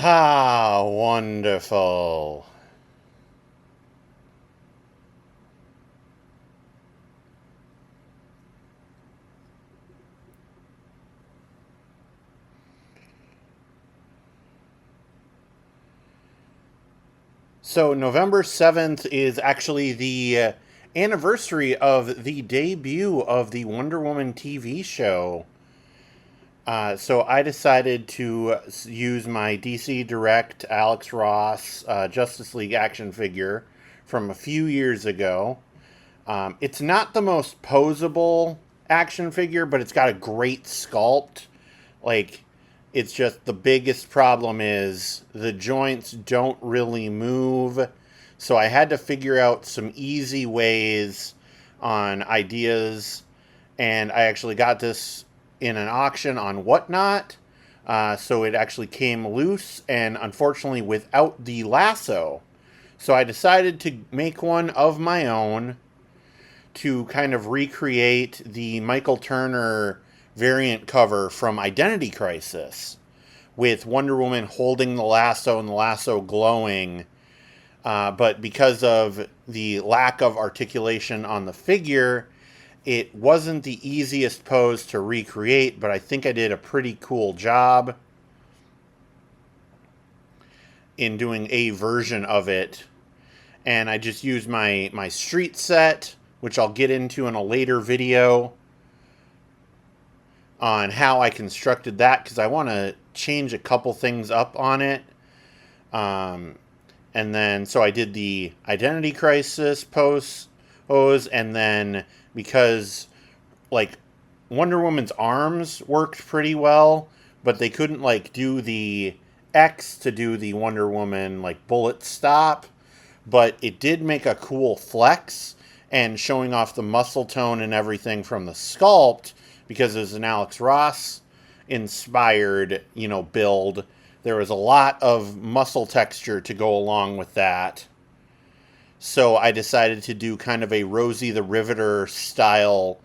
Ah, wonderful. So, November 7th is actually the anniversary of the debut of the Wonder Woman TV show. So, I decided to use my DC Direct Alex Ross Justice League action figure from a few years ago. It's not the most posable action figure, but it's got a great sculpt. Like, it's just the biggest problem is the joints don't really move. So I had to figure out some easy ways on ideas. And I actually got this in an auction on Whatnot. So it actually came loose and unfortunately without the lasso. So I decided to make one of my own to kind of recreate the Michael Turner variant cover from Identity Crisis with Wonder Woman holding the lasso and the lasso glowing. But because of the lack of articulation on the figure, it wasn't the easiest pose to recreate, but I think I did a pretty cool job in doing a version of it. And I just used my street set, which I'll get into in a later video on how I constructed that, because I want to change a couple things up on it. And then, so I did the Identity Crisis pose, and then because, like, Wonder Woman's arms worked pretty well, but they couldn't, like, do the X to do the Wonder Woman, like, bullet stop, but it did make a cool flex, and showing off the muscle tone and everything from the sculpt, because it was an Alex Ross inspired, build. There was a lot of muscle texture to go along with that. So I decided to do kind of a Rosie the Riveter style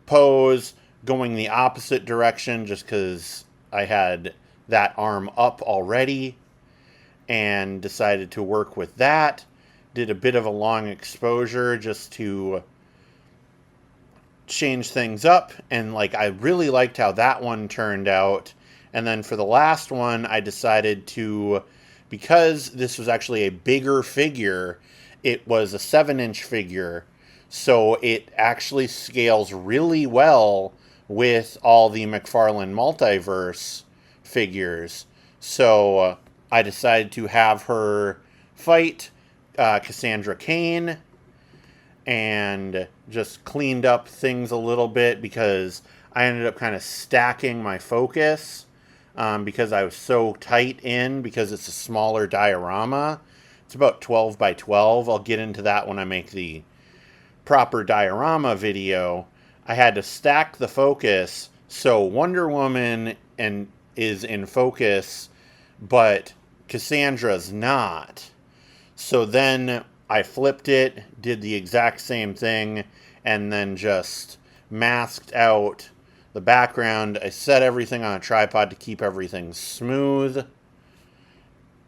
pose, going the opposite direction just because I had that arm up already, and decided to work with that. Did a bit of a long exposure just to change things up, and I really liked how that one turned out. And then for the last one, I decided to, because this was actually a bigger figure, it was a 7-inch figure, so it actually scales really well with all the McFarlane multiverse figures. So I decided to have her fight Cassandra Cain, and just cleaned up things a little bit because I ended up kind of stacking my focus because I was so tight in, because it's a smaller diorama. It's about 12 by 12. I'll get into that when I make the proper diorama video. I had to stack the focus so Wonder Woman is in focus, but Cassandra's not. So then I flipped it, did the exact same thing, and then just masked out the background. I set everything on a tripod to keep everything smooth,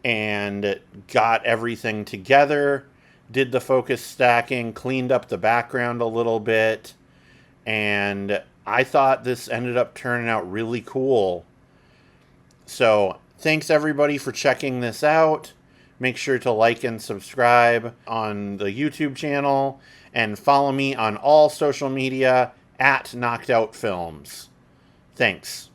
and got everything together, did the focus stacking, cleaned up the background a little bit, and I thought this ended up turning out really cool. So thanks everybody for checking this out. Make sure to like and subscribe on the YouTube channel, and follow me on all social media at Knocked Out Films. Thanks.